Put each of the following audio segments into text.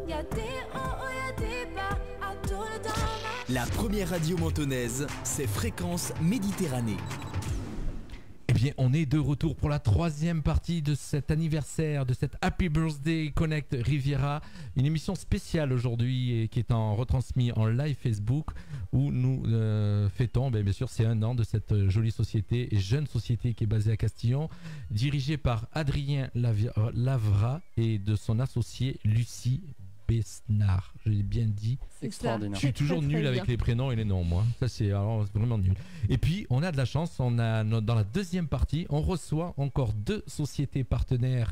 Y'a des hauts, y'a des bas, à tout le temps. La première radio mentonnaise, c'est Fréquence Méditerranée. Eh bien, on est de retour pour la troisième partie de cet anniversaire, de cette Happy Birthday Connect Riviera, une émission spéciale aujourd'hui et qui est retransmise en live Facebook où nous fêtons, bien sûr, c'est 1 an de cette jolie société et jeune société qui est basée à Castillon, dirigée par Adrien Lavra et de son associé Lucie Besnard, j'ai bien dit. Extraordinaire. Je suis toujours nul avec les prénoms et les noms, moi. Ça, c'est vraiment nul. Et puis, on a de la chance. Dans la deuxième partie, on reçoit encore 2 sociétés partenaires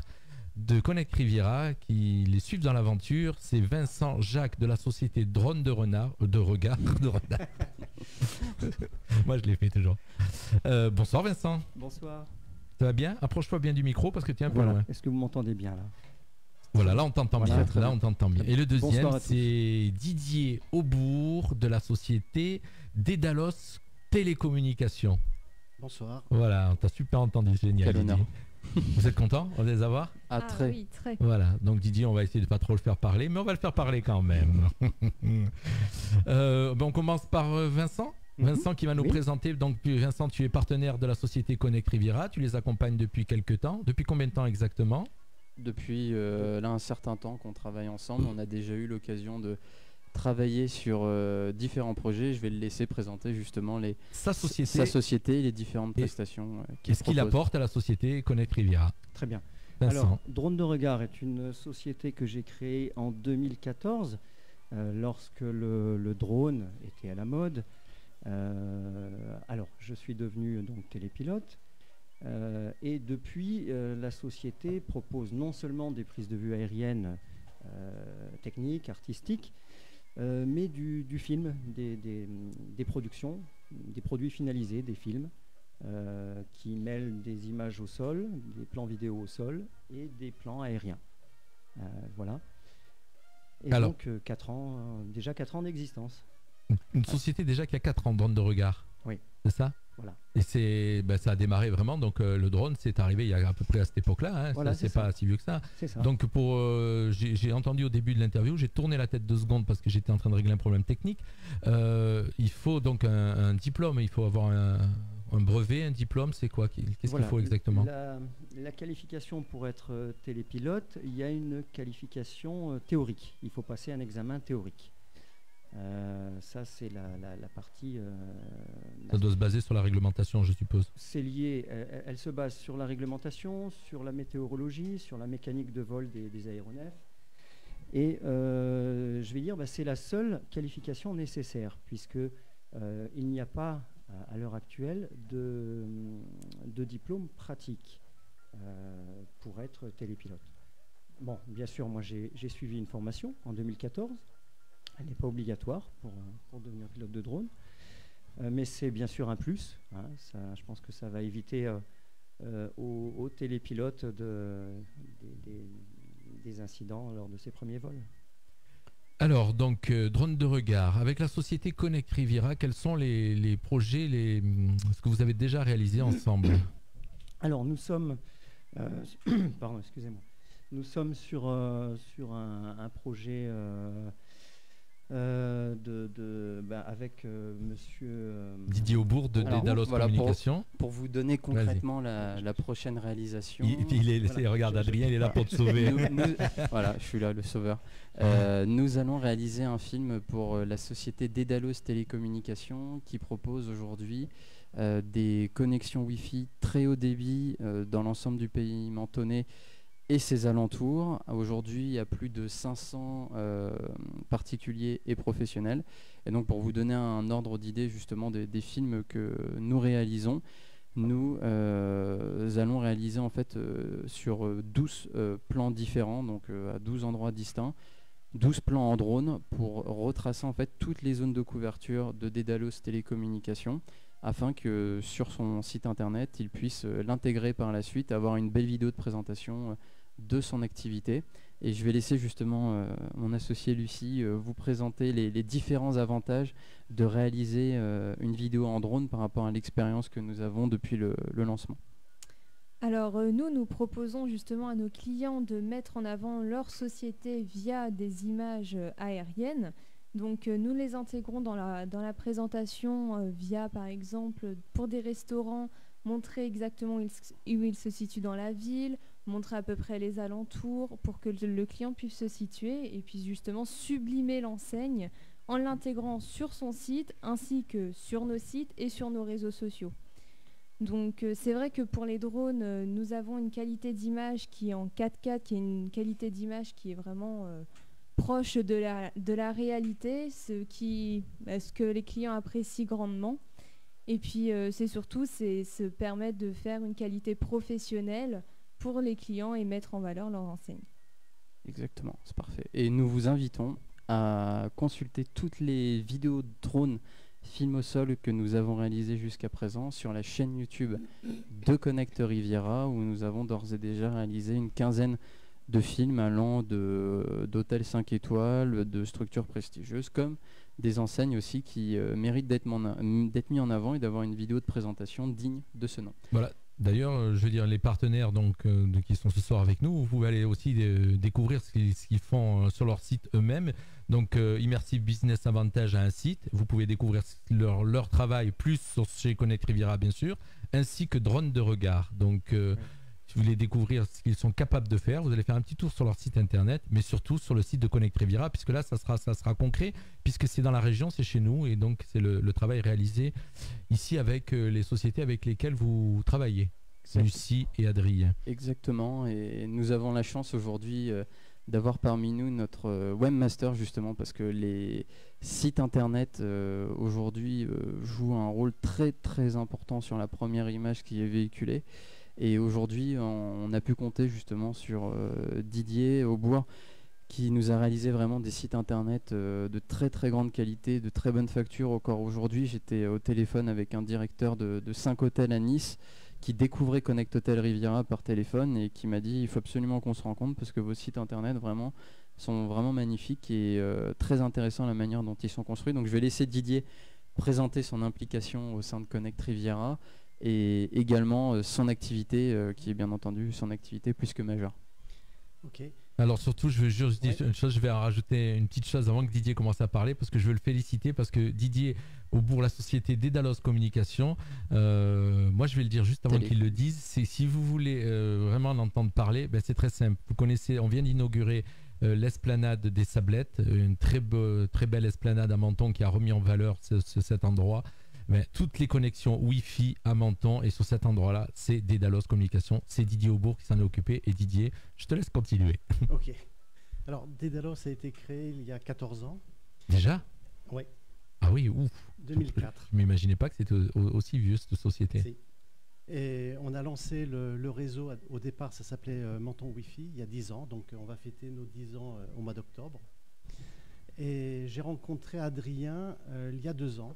de Connect Riviera qui les suivent dans l'aventure. C'est Vincent Jacques de la société Drone de Regard. Moi, je l'ai fait toujours. Bonsoir, Vincent. Bonsoir. Ça va bien? Approche-toi bien du micro parce que tu es un peu loin. Est-ce que vous m'entendez bien là? Voilà, là on t'entend bien. Là on t'entend bien. Et le deuxième, c'est Didier Aubourg de la société Dédalos Télécommunications. Bonsoir. Voilà, on t'a super entendu, génial. Quel honneur. Vous êtes content de les avoir? Très. Oui, très. Voilà, donc Didier, on va essayer de pas trop le faire parler, mais on va le faire parler quand même. On commence par Vincent. Vincent qui va nous présenter. Donc Vincent, tu es partenaire de la société Connect Riviera. Tu les accompagnes depuis quelques temps. Depuis combien de temps exactement? Depuis là un certain temps qu'on travaille ensemble, on a déjà eu l'occasion de travailler sur différents projets. Je vais le laisser présenter justement sa société et les différentes prestations qu'est-ce qu'il apporte à la société Connect Riviera. Très bien. Vincent. Alors, Drone de Regard est une société que j'ai créée en 2014 lorsque le drone était à la mode. Alors, je suis devenu donc télépilote. Et depuis, la société propose non seulement des prises de vue aériennes techniques, artistiques, mais du film, des productions, des produits finalisés, des films qui mêlent des images au sol, des plans vidéo au sol et des plans aériens. Voilà. Et alors, donc 4 ans, déjà 4 ans d'existence. Une société déjà qui a 4 ans, Drone de Regard. Oui. C'est ça? Voilà. Et ça a démarré vraiment, donc le drone c'est arrivé il y a à peu près à cette époque-là, hein, voilà, c'est pas si vieux que ça. Ça. Donc j'ai entendu au début de l'interview, j'ai tourné la tête 2 secondes parce que j'étais en train de régler un problème technique. Il faut donc un diplôme, il faut avoir un brevet, un diplôme, c'est quoi? Qu'est-ce qu'il faut exactement? La qualification pour être télépilote, il y a une qualification théorique, il faut passer un examen théorique. Ça c'est la partie ça doit se baser sur la réglementation, je suppose. C'est lié, elle se base sur la réglementation, sur la météorologie, sur la mécanique de vol des aéronefs et je vais dire c'est la seule qualification nécessaire puisque il n'y a pas à l'heure actuelle de diplôme pratique pour être télépilote. Bon, bien sûr, moi j'ai suivi une formation en 2014. Elle n'est pas obligatoire pour devenir pilote de drone, mais c'est bien sûr un plus. Hein, je pense que ça va éviter aux télépilotes des incidents lors de ses premiers vols. Alors, donc, Drone de Regard, avec la société Connect Riviera, quels sont les projets, ce que vous avez déjà réalisé ensemble? Alors, nous sommes... pardon, excusez-moi. Nous sommes sur un projet... avec monsieur Didier Aubourg de Dédalos Communication. Pour vous donner concrètement la prochaine réalisation. Regarde, Adrien, il est là pour te sauver. Voilà, je suis là, le sauveur. Nous allons réaliser un film pour la société Dédalos Télécommunications qui propose aujourd'hui des connexions Wi-Fi très haut débit dans l'ensemble du pays mentonnais et ses alentours. Aujourd'hui, il y a plus de 500 particuliers et professionnels. Et donc, pour vous donner un ordre d'idée justement des films que nous réalisons, nous allons réaliser en fait sur 12 plans différents, donc à 12 endroits distincts, 12 plans en drone pour retracer en fait toutes les zones de couverture de Dédalos Télécommunications, afin que sur son site internet, il puisse l'intégrer par la suite, avoir une belle vidéo de présentation de son activité. Et je vais laisser justement mon associé Lucie vous présenter les différents avantages de réaliser une vidéo en drone par rapport à l'expérience que nous avons depuis le lancement. Alors nous proposons justement à nos clients de mettre en avant leur société via des images aériennes. Donc nous les intégrons dans la présentation via par exemple pour des restaurants, montrer exactement où ils se situent dans la ville, montrer à peu près les alentours pour que le client puisse se situer et puis justement sublimer l'enseigne en l'intégrant sur son site ainsi que sur nos sites et sur nos réseaux sociaux. Donc c'est vrai que pour les drones, nous avons une qualité d'image qui est en 4K, qui est une qualité d'image qui est vraiment proche de la réalité, ce que les clients apprécient grandement. Et puis c'est surtout se permettre de faire une qualité professionnelle pour les clients et mettre en valeur leur enseigne. Exactement, c'est parfait. Et nous vous invitons à consulter toutes les vidéos de drones film au sol que nous avons réalisées jusqu'à présent sur la chaîne YouTube de Connect Riviera, où nous avons d'ores et déjà réalisé une quinzaine de films allant d'hôtels 5 étoiles, de structures prestigieuses, comme des enseignes aussi qui méritent d'être mis en avant et d'avoir une vidéo de présentation digne de ce nom. Voilà. D'ailleurs, je veux dire, les partenaires qui sont ce soir avec nous, vous pouvez aller aussi découvrir ce qu'ils font sur leur site eux-mêmes. Donc, Immersive Business Advantage a un site. Vous pouvez découvrir leur travail plus chez Connect Riviera, bien sûr, ainsi que Drone de Regard. Donc, si vous voulez découvrir ce qu'ils sont capables de faire, vous allez faire un petit tour sur leur site internet, mais surtout sur le site de Connect Riviera, puisque là, ça sera concret, puisque c'est dans la région, c'est chez nous, et donc c'est le travail réalisé ici avec les sociétés avec lesquelles vous travaillez, Lucie et Adrien. Exactement, et nous avons la chance aujourd'hui d'avoir parmi nous notre webmaster, justement, parce que les sites internet aujourd'hui jouent un rôle très très important sur la première image qui est véhiculée. Et aujourd'hui, on a pu compter justement sur Didier Aubourg, qui nous a réalisé vraiment des sites internet de très très grande qualité, de très bonne facture. Encore aujourd'hui, j'étais au téléphone avec un directeur de 5 hôtels à Nice qui découvrait Connect Hotel Riviera par téléphone et qui m'a dit il faut absolument qu'on se rencontre parce que vos sites internet vraiment sont vraiment magnifiques et très intéressants la manière dont ils sont construits. Donc je vais laisser Didier présenter son implication au sein de Connect Riviera et également son activité qui est bien entendu son activité plus que majeure. Ok. Alors surtout, je veux juste dire une chose, je vais en rajouter une petite chose avant que Didier commence à parler, parce que je veux le féliciter, parce que Didier, Aubourg, la société Dédalos Communication, moi je vais le dire juste avant qu'il le dise, c'est si vous voulez vraiment l'entendre parler, c'est très simple. Vous connaissez, on vient d'inaugurer l'esplanade des Sablettes, une très belle esplanade à Menton qui a remis en valeur cet endroit. Mais toutes les connexions Wi-Fi à Menton et sur cet endroit-là, c'est Dédalos Communication. C'est Didier Aubourg qui s'en est occupé. Et Didier, je te laisse continuer. Ok. Alors, Dédalos a été créé il y a 14 ans. Déjà ? Oui. Ah oui, ouf. 2004. Je ne m'imaginais pas que c'était aussi vieux, cette société. Si. Et on a lancé le réseau, au départ, ça s'appelait Menton Wi-Fi, il y a 10 ans. Donc, on va fêter nos 10 ans au mois d'octobre. Et j'ai rencontré Adrien il y a 2 ans.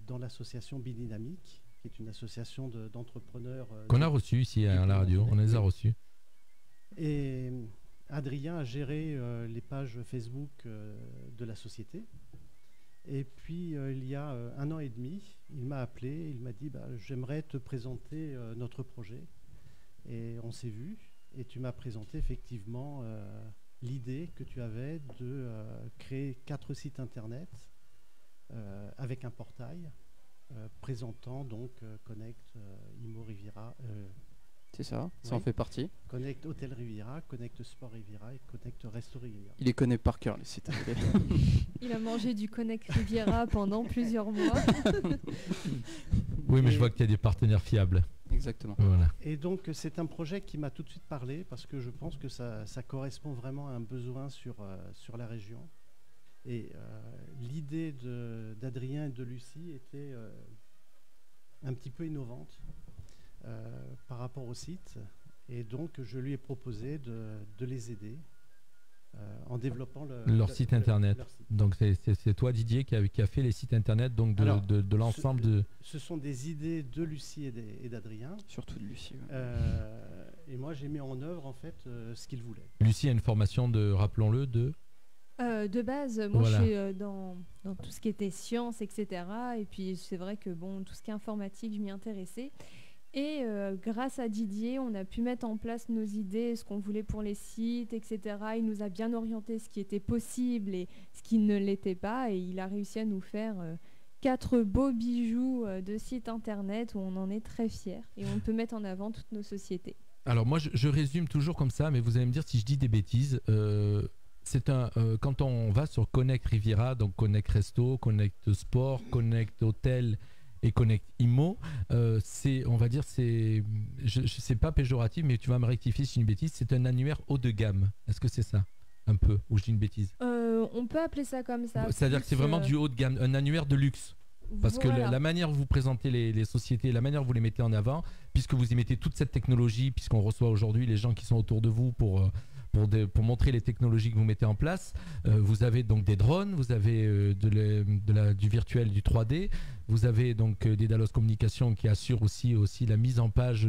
Dans l'association Bidynamique, qui est une association d'entrepreneurs qu'on a reçu ici à la radio, on les a reçus. Et Adrien a géré les pages Facebook de la société. Et puis il y a 1 an et demi, il m'a appelé, il m'a dit j'aimerais te présenter notre projet. Et on s'est vu, et tu m'as présenté effectivement l'idée que tu avais de créer 4 sites internet avec un portail présentant donc Connect Immo Riviera. C'est ça, ça en fait partie. Connect Hotel Riviera, Connect Sport Riviera et Connect Resto Riviera. Il les connaît par cœur, les sites. Il a mangé du Connect Riviera pendant plusieurs mois. Oui, mais je vois qu'il y a des partenaires fiables. Exactement. Voilà. Et donc c'est un projet qui m'a tout de suite parlé parce que je pense que ça correspond vraiment à un besoin sur la région. Et l'idée d'Adrien et de Lucie était un petit peu innovante par rapport au site. Et donc, je lui ai proposé de les aider en développant leur site internet. Leur site. Donc, c'est toi, Didier, qui a fait les sites internet donc de l'ensemble de... Ce sont des idées de Lucie et d'Adrien. Surtout de Lucie. Ouais. Et moi, j'ai mis en œuvre, en fait, ce qu'ils voulaient. Lucie a une formation rappelons-le, de base, moi je suis dans tout ce qui était sciences, etc. Et puis c'est vrai que tout ce qui est informatique, je m'y intéressais. Et grâce à Didier, on a pu mettre en place nos idées, ce qu'on voulait pour les sites, etc. Il nous a bien orienté ce qui était possible et ce qui ne l'était pas. Et il a réussi à nous faire 4 beaux bijoux de sites internet où on en est très fiers. Et on peut mettre en avant toutes nos sociétés. Alors moi, je résume toujours comme ça, mais vous allez me dire si je dis des bêtises. Quand on va sur Connect Riviera, donc Connect Resto, Connect Sport, Connect Hôtel et Connect Immo, on va dire, c'est pas péjoratif, mais tu vas me rectifier si c'est une bêtise, c'est un annuaire haut de gamme. Est-ce que c'est ça un peu, ou je dis une bêtise? On peut appeler ça comme ça. C'est-à-dire que c'est vraiment du haut de gamme, un annuaire de luxe. Parce que la manière dont vous présentez les sociétés, la manière dont vous les mettez en avant, puisque vous y mettez toute cette technologie, puisqu'on reçoit aujourd'hui les gens qui sont autour de vous pour montrer les technologies que vous mettez en place. Vous avez donc des drones, vous avez du virtuel, du 3D, vous avez donc Daedalus Communication qui assure aussi la mise en page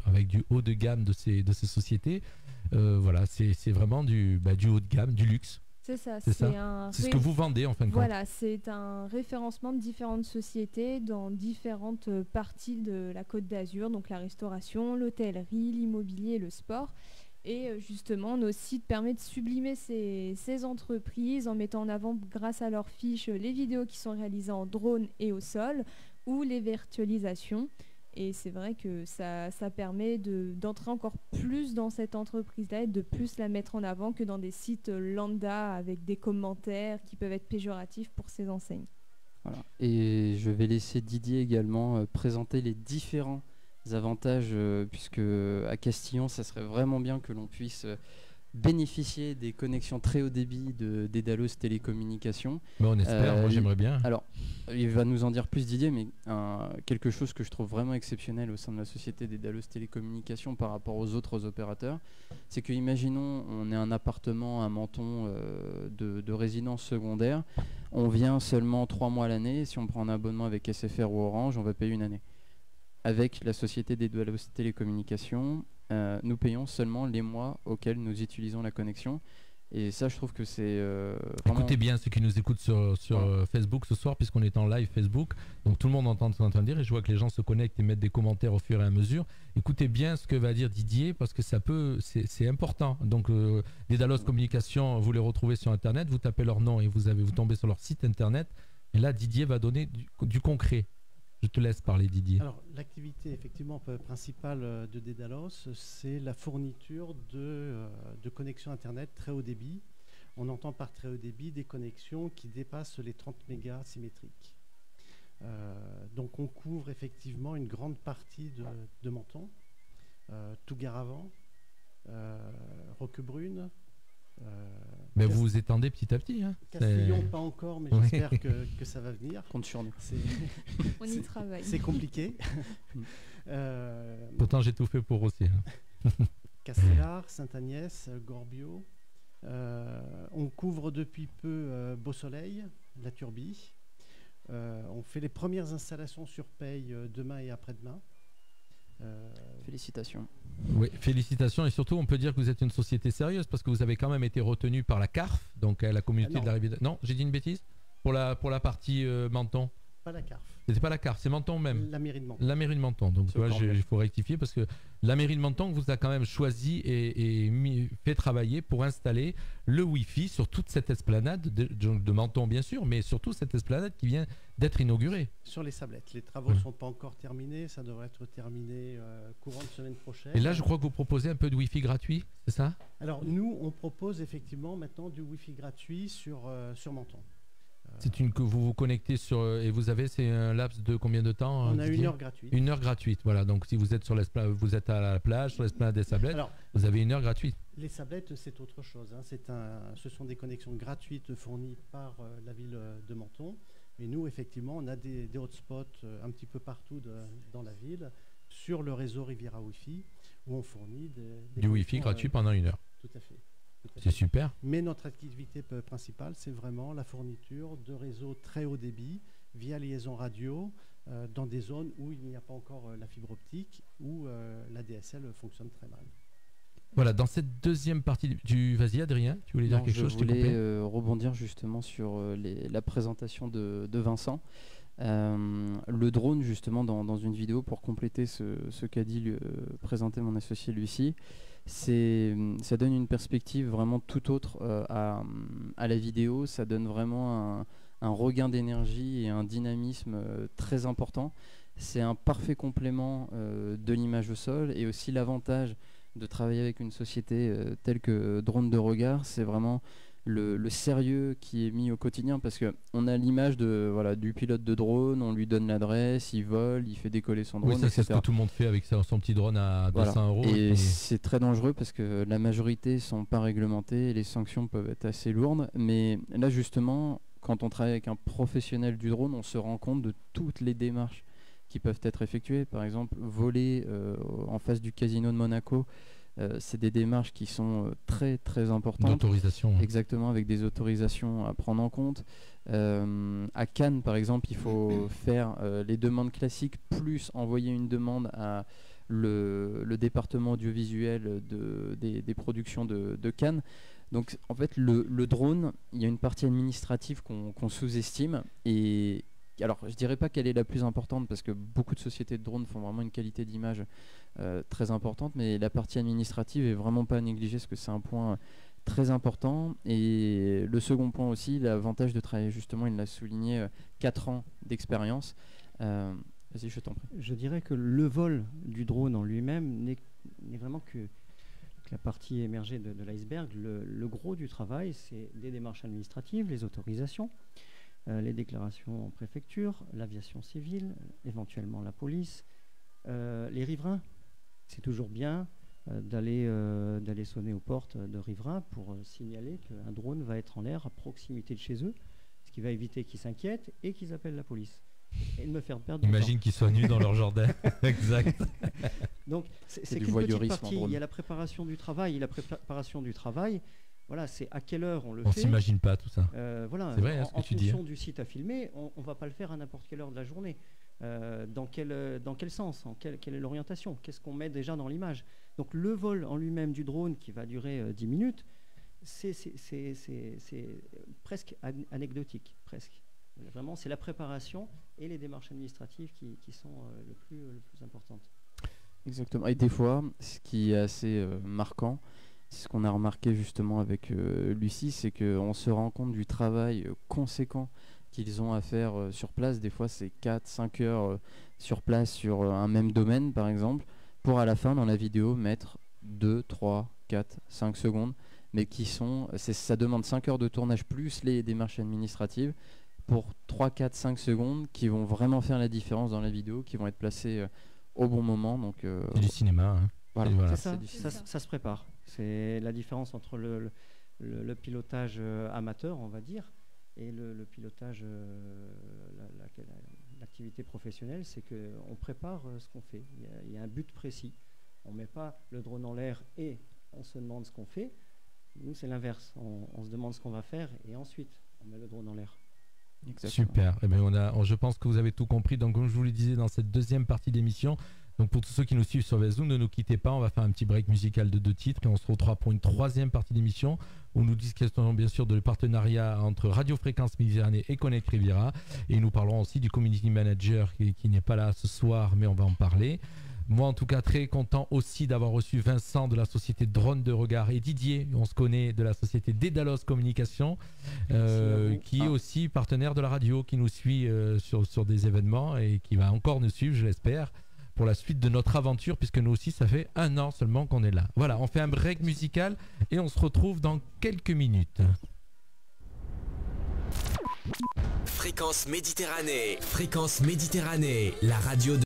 avec du haut de gamme de ces sociétés. Voilà, c'est vraiment du haut de gamme, du luxe. C'est ça, c'est ce que vous vendez en fin de compte. Voilà, c'est un référencement de différentes sociétés dans différentes parties de la Côte d'Azur, donc la restauration, l'hôtellerie, l'immobilier et le sport. Et justement, nos sites permettent de sublimer ces entreprises en mettant en avant, grâce à leurs fiches, les vidéos qui sont réalisées en drone et au sol ou les virtualisations. Et c'est vrai que ça permet d'entrer encore plus dans cette entreprise-là et de plus la mettre en avant que dans des sites lambda avec des commentaires qui peuvent être péjoratifs pour ces enseignes. Voilà. Et je vais laisser Didier également présenter les différents avantages, puisque à Castillon, ça serait vraiment bien que l'on puisse bénéficier des connexions très haut débit de Daedalus Télécommunications. Mais on espère, moi j'aimerais bien. Alors, il va nous en dire plus Didier, mais quelque chose que je trouve vraiment exceptionnel au sein de la société Daedalus Télécommunications par rapport aux autres opérateurs, c'est que, imaginons, on est un appartement à Menton de résidence secondaire, on vient seulement 3 mois à l'année, et si on prend un abonnement avec SFR ou Orange, on va payer une année. Avec la société Daedalus Télécommunications, nous payons seulement les mois auxquels nous utilisons la connexion. Et ça, je trouve que c'est vraiment... Écoutez bien ceux qui nous écoutent sur Facebook ce soir, puisqu'on est en live Facebook. Donc tout le monde entend ce qu'on est en train de dire et je vois que les gens se connectent et mettent des commentaires au fur et à mesure. Écoutez bien ce que va dire Didier parce que c'est important. Donc Daedalus Communications, vous les retrouvez sur Internet, vous tapez leur nom et vous tombez sur leur site Internet. Et là, Didier va donner du concret. Je te laisse parler, Didier. Alors, l'activité effectivement principale de Daedalus, c'est la fourniture de connexions Internet très haut débit. On entend par très haut débit des connexions qui dépassent les 30 mégas symétriques. Donc, on couvre effectivement une grande partie de Menton, Tougaravant, Roquebrune. Mais vous vous étendez petit à petit. Hein. Castillon, pas encore, mais j'espère que ça va venir. Compte sur nous. On y travaille. C'est compliqué. Pourtant, j'ai tout fait pour aussi. Hein. Castellar, Sainte-Agnès, Gorbio. On couvre depuis peu Beau-Soleil, La Turbie. On fait les premières installations sur paye demain et après-demain. Félicitations. Oui, félicitations et surtout on peut dire que vous êtes une société sérieuse parce que vous avez quand même été retenu par la CARF, donc la communauté de la rivière. Non, j'ai dit une bêtise pour la partie Menton. Pas la CARF. C'était pas la CARF, c'est Menton même. La mairie de Menton. La mairie de Menton. Donc il faut rectifier parce que la mairie de Menton vous a quand même choisi et fait travailler pour installer le Wi-Fi sur toute cette esplanade de Menton bien sûr, mais surtout cette esplanade qui vient d'être inaugurée. Sur les sablettes. Les travaux ne sont pas encore terminés, ça devrait être terminé courant de semaine prochaine. Et là je crois que vous proposez un peu de Wi-Fi gratuit, c'est ça? Alors nous on propose effectivement maintenant du Wi-Fi gratuit sur Menton. C'est que vous vous connectez et vous avez, c'est un laps de combien de temps? On a 1 heure gratuite. 1 heure gratuite, voilà. Donc si vous êtes vous êtes à la plage, sur l'esplanade des Sablettes, alors, vous avez 1 heure gratuite. Les Sablettes, c'est autre chose. Hein. Ce sont des connexions gratuites fournies par la ville de Menton. Et nous, effectivement, on a des hotspots un petit peu partout dans la ville, sur le réseau Riviera Wi-Fi, où on fournit du Wi-Fi gratuit pendant 1 heure. Tout à fait. C'est super. Mais notre activité principale, c'est vraiment la fourniture de réseaux très haut débit via liaison radio dans des zones où il n'y a pas encore la fibre optique, où la DSL fonctionne très mal. Voilà, dans cette deuxième partie Vas-y Adrien, tu voulais dire quelque chose? Je voulais rebondir justement sur la présentation de Vincent. Le drone, justement, dans une vidéo, pour compléter ce qu'a dit, présenté mon associé Lucie, ça donne une perspective vraiment tout autre à la vidéo. Ça donne vraiment un regain d'énergie et un dynamisme très important. C'est un parfait complément de l'image au sol, et aussi l'avantage de travailler avec une société telle que Drone de Regard, c'est vraiment le sérieux qui est mis au quotidien, parce qu'on a l'image du pilote de drone, on lui donne l'adresse, il vole, il fait décoller son drone, Oui, ça c'est etc. ce que tout le monde fait avec son petit drone à 200 €. Et c'est très dangereux parce que la majorité ne sont pas réglementées et les sanctions peuvent être assez lourdes. Mais là, justement, quand on travaille avec un professionnel du drone, on se rend compte de toutes les démarches qui peuvent être effectuées. Par exemple, voler en face du casino de Monaco, c'est des démarches qui sont très très importantes. D'autorisation. Exactement, avec des autorisations à prendre en compte. À Cannes, par exemple, il faut faire les demandes classiques, plus envoyer une demande à le département audiovisuel des productions de Cannes. Donc en fait, le drone, il y a une partie administrative qu'on sous-estime. Et alors, je dirais pas qu'elle est la plus importante, parce que beaucoup de sociétés de drones font vraiment une qualité d'image très importante, mais la partie administrative est vraiment pas à négliger, parce que c'est un point très important. Et le second point aussi, l'avantage de travailler, justement, il l'a souligné, 4 ans d'expérience. Vas-y, je t'en prie. Je dirais que le vol du drone en lui-même n'est vraiment que la partie émergée de l'iceberg. Le gros du travail, c'est les démarches administratives, les autorisations, les déclarations en préfecture, l'aviation civile, éventuellement la police, les riverains. C'est toujours bien d'aller sonner aux portes de riverains pour signaler qu'un drone va être en l'air à proximité de chez eux, ce qui va éviter qu'ils s'inquiètent et qu'ils appellent la police. Et de me faire perdre du temps. Imagine qu'ils soient nus dans leur jardin. Exact. Donc c'est du qu'une petite voyeurisme en partie. drone. Il y a la préparation du travail. Et la préparation du travail, voilà, c'est à quelle heure on le On fait. s'imagine pas tout ça. Voilà, C'est vrai, hein, ce que en tu dis, fonction du site à filmer, on ne va pas le faire à n'importe quelle heure de la journée. Dans quel sens, quelle est l'orientation, qu'est-ce qu'on met déjà dans l'image. Donc le vol en lui-même du drone, qui va durer 10 minutes, c'est presque anecdotique, presque. Vraiment, c'est la préparation et les démarches administratives qui sont le plus importantes. Exactement. Et des fois, ce qui est assez marquant, c'est ce qu'on a remarqué justement avec Lucie, c'est qu'on se rend compte du travail conséquent qu'ils ont à faire sur place. Des fois, c'est 4-5 heures sur place sur un même domaine, par exemple, pour à la fin, dans la vidéo, mettre 2, 3, 4, 5 secondes, mais ça demande 5 heures de tournage plus les démarches administratives, pour 3, 4, 5 secondes qui vont vraiment faire la différence dans la vidéo, qui vont être placées au bon moment. Donc, C'est du cinéma. Hein. voilà. Et voilà. C'est ça, C'est du cinéma. ça se prépare. C'est la différence entre le pilotage amateur, on va dire, et le pilotage, l'activité professionnelle. C'est qu'on prépare ce qu'on fait. Il y a un but précis. On ne met pas le drone en l'air et on se demande ce qu'on fait. Nous, c'est l'inverse. On se demande ce qu'on va faire et ensuite, on met le drone en l'air. Exactement. Super. Eh bien, je pense que vous avez tout compris. Donc, comme je vous le disais dans cette deuxième partie d'émission, donc pour tous ceux qui nous suivent sur Facebook, ne nous quittez pas. On va faire un petit break musical de 2 titres et on se retrouvera pour une troisième partie d'émission où nous discutons bien sûr de partenariat entre Radio Fréquence Méditerranée et Connect Riviera. Et nous parlerons aussi du community manager qui n'est pas là ce soir, mais on va en parler. Moi, en tout cas, très content aussi d'avoir reçu Vincent de la société Drone de Regard et Didier, on se connaît, de la société Dédalos Communication, qui est aussi partenaire de la radio, qui nous suit sur des événements et qui va encore nous suivre, je l'espère, pour la suite de notre aventure, puisque nous aussi, ça fait 1 an seulement qu'on est là. Voilà, on fait un break musical et on se retrouve dans quelques minutes. Fréquence Méditerranée, la radio de